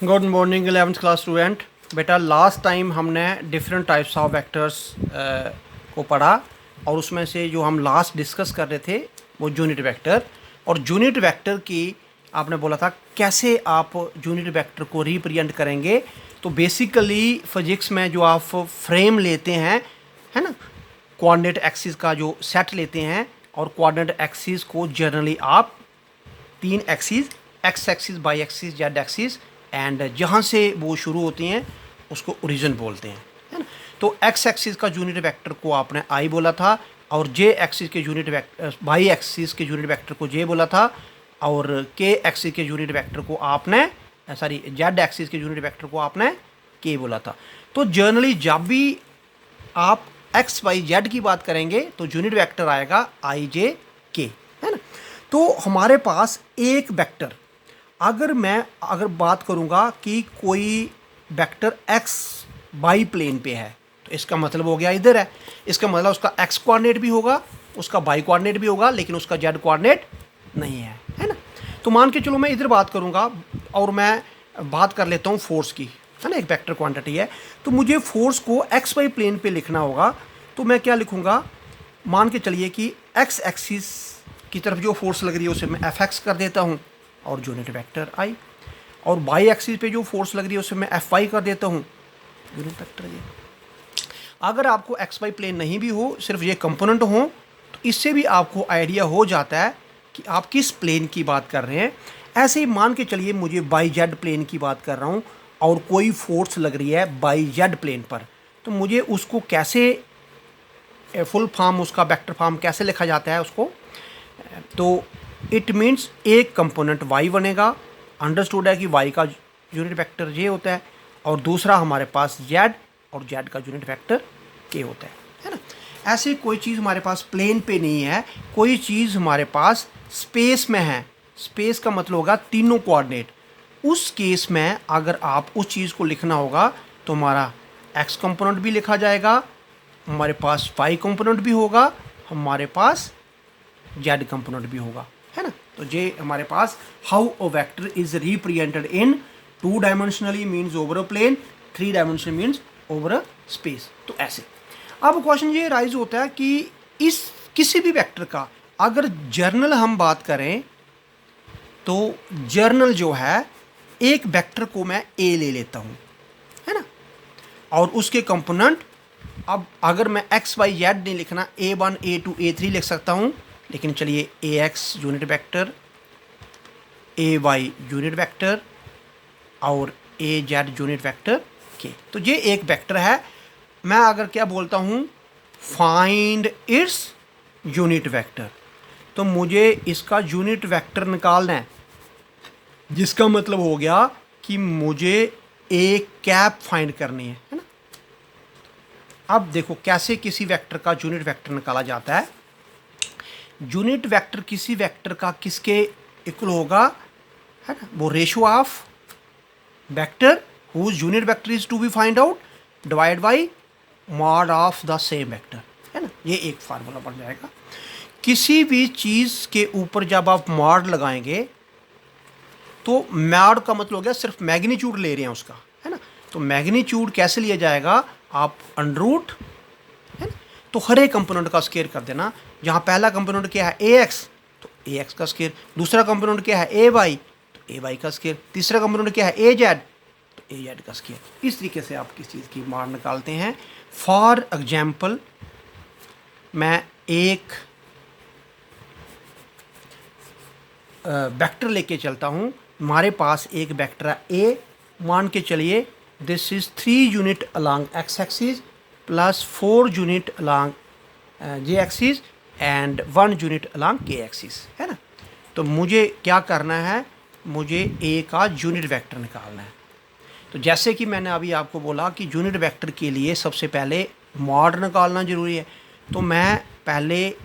Good morning 11th class student. बेटा last time हमने different types of vectors को पढ़ा और उसमें से जो हम लास्ट डिस्कस कर रहे थे वो यूनिट वेक्टर। और यूनिट वेक्टर की आपने बोला था कैसे आप यूनिट वेक्टर को रिप्रेजेंट करेंगे। तो बेसिकली फिजिक्स में जो आप फ्रेम लेते हैं, है ना, कोऑर्डिनेट एक्सिस का जो सेट लेते हैं, और कोऑर्डिनेट एक्सिस को जनरली आप तीन axis, x axis, y axis, z axis, and जहाँ से वो शुरू होती हैं उसको ओरिजिन बोलते हैं, है ना। तो एक्स एक्सिस का यूनिट वेक्टर को आपने आई बोला था, और जे एक्सिस के यूनिट वेक्टर, वाई एक्सिस के यूनिट वेक्टर को जे बोला था, और के एक्सिस के यूनिट वेक्टर को आपने जेड एक्सिस के यूनिट वेक्टर को आपने के बोला था। तो जनरली जब भी आप एक्स वाई जेड की बात करेंगे तो यूनिट वेक्टर आएगा आई जे के, है ना। तो हमारे पास एक वेक्टर, अगर बात करूँगा कि कोई वेक्टर एक्स वाई प्लेन पे है, तो इसका मतलब हो गया इधर है, इसका मतलब उसका एक्स कोऑर्डिनेट भी होगा, उसका वाई कोऑर्डिनेट भी होगा, लेकिन उसका जेड कोऑर्डिनेट नहीं है ना। तो मान के चलो मैं इधर बात करूँगा और मैं बात कर लेता हूँ फोर्स की, है ना, एक वेक्टर क्वांटिटी है। तो मुझे फोर्स को एक्स वाई प्लेन पे लिखना होगा, तो मैं क्या लिखूँगा, मान के चलिए कि एक्स एक्सिस की तरफ जो फोर्स लग रही है उसे मैं एफ एक्स कर देता हूँ और यूनिट वेक्टर आई, और वाई एक्सिस पे जो फोर्स लग रही है उसे मैं एफ वाई कर देता हूँ, यूनिट वेक्टर ये। अगर आपको एक्स वाई प्लेन नहीं भी हो, सिर्फ ये कंपोनेंट हो, तो इससे भी आपको आइडिया हो जाता है कि आप किस प्लेन की बात कर रहे हैं। ऐसे ही मान के चलिए मुझे वाई जेड प्लेन की बात कर रहा हूँ और कोई फोर्स लग रही है वाई जेड प्लेन पर, तो मुझे उसको कैसे फुल फॉर्म, उसका वेक्टर फॉर्म कैसे लिखा जाता है उसको, तो इट मीन्स एक कंपोनेंट y बनेगा, अंडरस्टूड है कि y का यूनिट वेक्टर j होता है, और दूसरा हमारे पास z, और z का यूनिट वेक्टर k होता है ना। ऐसे कोई चीज़ हमारे पास प्लेन पे नहीं है, कोई चीज़ हमारे पास स्पेस में है, स्पेस का मतलब होगा तीनों कोऑर्डिनेट। उस केस में अगर आप उस चीज़ को लिखना होगा तो हमारा x कंपोनेंट भी लिखा जाएगा, हमारे पास y कंपोनेंट भी होगा, हमारे पास z कंपोनेंट भी होगा, है ना। तो ये हमारे पास how a vector is represented in 2 dimensionally means over a plane, 3 dimensional means over a space. तो ऐसे अब क्वेश्चन ये राइज होता है कि इस किसी भी वेक्टर का अगर जर्नल हम बात करें, तो जर्नल जो है, एक वेक्टर को मैं ए ले लेता हूँ, है ना, और उसके कंपोनेंट, अब अगर मैं एक्स वाई जेड नहीं लिखना, A1 A2 A3 लिख सकता हूँ, लेकिन चलिए ए एक्स यूनिट वेक्टर, ए वाई यूनिट वेक्टर, और ए जेड यूनिट वेक्टर के। तो ये एक वेक्टर है। मैं अगर क्या बोलता हूँ, फाइंड इट्स यूनिट वेक्टर, तो मुझे इसका यूनिट वेक्टर निकालना है, जिसका मतलब हो गया कि मुझे ए कैप फाइंड करनी है ना। अब देखो कैसे किसी वेक्टर का यूनिट वेक्टर निकाला जाता है। यूनिट वेक्टर किसी वेक्टर का किसके इक्वल होगा, है ना, वो ratio of vector whose unit vector is to be find out divide by mod of the same vector, है ना। ये एक फार्मूला बन जाएगा। किसी भी चीज़ के ऊपर जब आप मॉड लगाएंगे, तो मॉड का मतलब हो गया सिर्फ मैग्नीट्यूड ले रहे हैं उसका, है ना। तो मैग्नीट्यूड कैसे लिया जाएगा, आप अंडर रूट, है ना, तो हर एक कंपोनेंट का स्क्वायर कर देना। जहाँ पहला कंपोनेंट क्या है ए एक्स, तो ए एक्स का स्क्वायर, दूसरा कंपोनेंट क्या है ए वाई, तो ए वाई का स्क्वायर, तीसरा कंपोनेंट क्या है ए जेड, तो ए जेड का स्क्वायर। इस तरीके से आप किस चीज़ की मान निकालते हैं। फॉर एग्जाम्पल मैं एक वेक्टर लेके चलता हूँ, हमारे पास एक वेक्टर है ए, मान के चलिए this is 3 unit along x axis plus 4 unit along J axis and 1 unit along के एक्सिस, है ना। तो मुझे क्या करना है, मुझे ए का यूनिट वेक्टर निकालना है। तो जैसे कि मैंने अभी आपको बोला कि यूनिट वेक्टर के लिए सबसे पहले मॉड निकालना ज़रूरी है, तो मैं पहले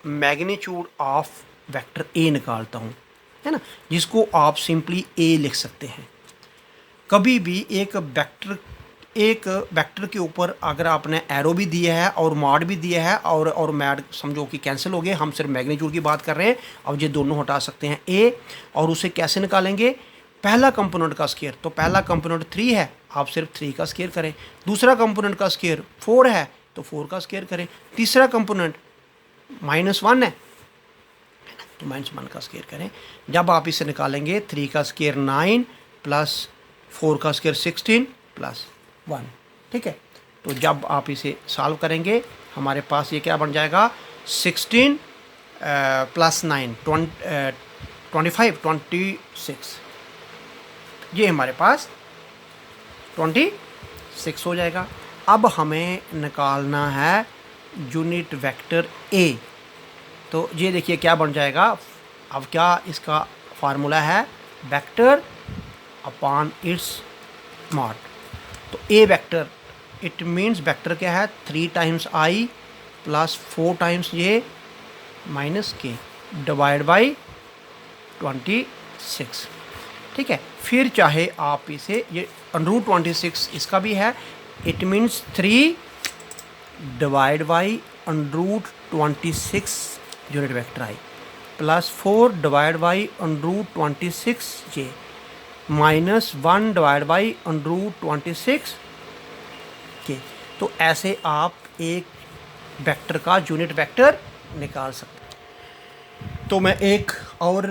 मैग्नीट्यूड ऑफ वेक्टर ए निकालता हूँ, है ना, जिसको आप सिंपली ए लिख सकते हैं। कभी भी एक वेक्टर के ऊपर अगर आपने एरो भी दिया है और मॉड भी दिया है, और मैड समझो कि कैंसिल हो गए, हम सिर्फ मैग्नीट्यूड की बात कर रहे हैं। अब ये दोनों हटा सकते हैं ए, और उसे कैसे निकालेंगे, पहला कंपोनेंट का स्क्वायर, तो पहला कंपोनेंट 3 है, आप सिर्फ 3 का स्क्वायर करें। दूसरा कंपोनेंट का स्क्वायर 4 है, तो 4 का स्क्वायर करें। तीसरा कंपोनेंट -1 है, तो -1 का स्क्वायर करें। जब आप इसे निकालेंगे 3 का स्क्वायर 9 प्लस 4 का स्क्वायर 16 प्लस 1, ठीक है। तो जब आप इसे सॉल्व करेंगे हमारे पास ये क्या बन जाएगा, 16 प्लस 9 25 26, ये हमारे पास 26 हो जाएगा। अब हमें निकालना है यूनिट वेक्टर ए, तो ये देखिए क्या बन जाएगा। अब क्या इसका फार्मूला है, वेक्टर अपॉन इट्स मॉड। तो ए वेक्टर, इट मीन्स वेक्टर क्या है, 3 टाइम्स आई प्लस 4 टाइम्स ये माइनस के डिवाइड बाई 26, ठीक है। फिर चाहे आप इसे ये √26 इसका भी है, it means 3 divide by √26 unit vector I plus 4 divide by √26 J minus 1 divide by √26 के। तो ऐसे आप एक वेक्टर का यूनिट वेक्टर निकाल सकते हैं। तो मैं एक और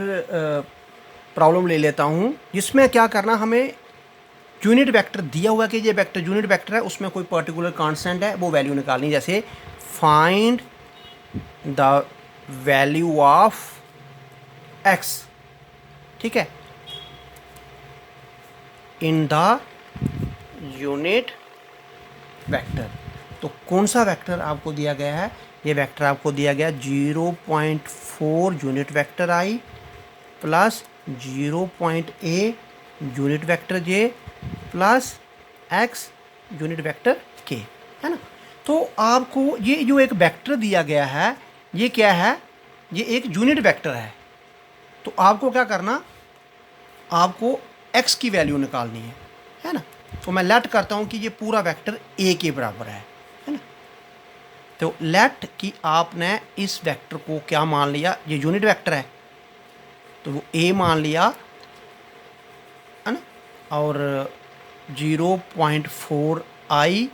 प्रॉब्लम ले लेता हूँ, जिसमें क्या करना, हमें यूनिट वेक्टर दिया हुआ कि ये वेक्टर यूनिट वेक्टर है, उसमें कोई पर्टिकुलर कांस्टेंट है, वो वैल्यू निकालनी। जैसे find the value of x, ठीक है, इन द यूनिट वेक्टर। तो कौन सा वेक्टर आपको दिया गया है, ये वेक्टर आपको दिया गया 0.4 यूनिट वेक्टर आई प्लस 0.8 यूनिट वेक्टर जे प्लस x यूनिट वेक्टर के, है ना। तो आपको ये जो एक वेक्टर दिया गया है, ये क्या है, ये एक यूनिट वेक्टर है। तो आपको क्या करना, आपको x की वैल्यू निकालनी है ना। तो मैं लेट करता हूँ कि ये पूरा वेक्टर a के बराबर है ना। तो लेट कि आपने इस वेक्टर को क्या मान लिया, ये यूनिट वेक्टर है, तो वो a मान लिया, है ना। और 0.4 आई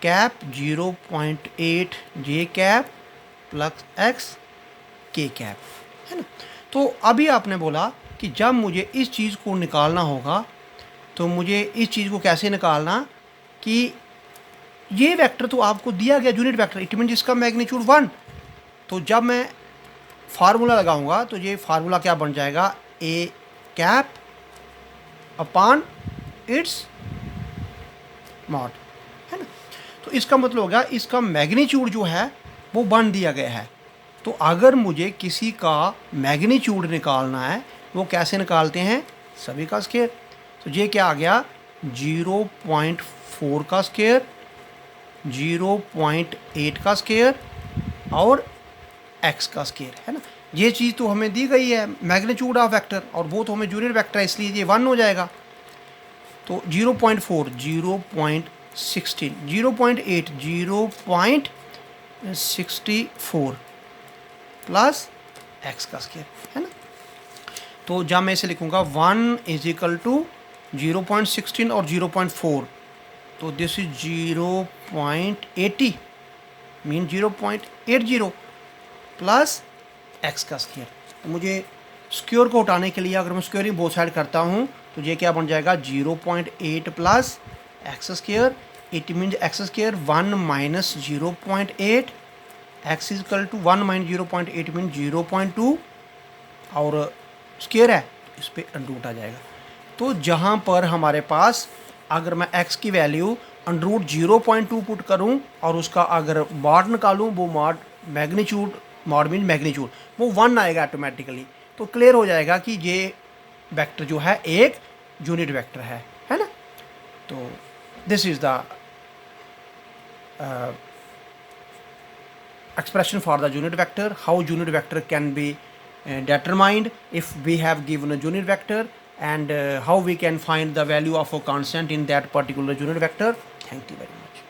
कैप 0.8 जे कैप प्लस x के कैप, है ना। तो अभी आपने बोला कि जब मुझे इस चीज़ को निकालना होगा, तो मुझे इस चीज़ को कैसे निकालना, कि ये वेक्टर तो आपको दिया गया यूनिट वेक्टर, इट मीन जिसका मैग्नीट्यूड 1। तो जब मैं फार्मूला लगाऊंगा तो ये फार्मूला क्या बन जाएगा, A cap upon its mod, है ना। तो इसका मतलब होगा इसका मैग्नीट्यूड जो है वो 1 दिया गया है। तो अगर मुझे किसी का मैग्नीट्यूड निकालना है, वो कैसे निकालते हैं, सभी का स्क्वायर। तो ये क्या आ गया, 0.4 का स्क्वायर, 0.8 का स्क्वायर और x का स्क्वायर, है ना। ये चीज़ तो हमें दी गई है मैग्नीट्यूड ऑफ वेक्टर, और वो तो हमें यूनिट वेक्टर है, इसलिए ये 1 हो जाएगा। तो 0.4 0.16, 0.8 0.64 प्लस x का स्क्वायर, है ना। तो जब मैं इसे लिखूँगा 1 = 0.16 और 0.4, तो this is 0.80 mean 0.80 plus x का स्क्वायर। तो मुझे स्क्वायर को उठाने के लिए अगर मैं स्क्वायरिंग बोथ साइड करता हूँ, तो ये क्या बन जाएगा, 0.8 plus x square, it mean x square 1 minus 0.8, x = 1 minus 0.8 mean 0.2, और स्क्वायर है तो इस पर अंडरूट आ जाएगा। तो जहाँ पर हमारे पास अगर मैं x की वैल्यू √0.2 पुट करूँ और उसका अगर मॉड निकालूँ, वो mod magnitude, mod mean magnitude, वो 1 आएगा ऑटोमेटिकली। तो क्लियर हो जाएगा कि ये वेक्टर जो है एक यूनिट वेक्टर है ना। तो this is the expression for the unit vector, how unit vector can be determined if we have given a unit vector, and how we can find the value of a constant in that particular unit vector. Thank you very much.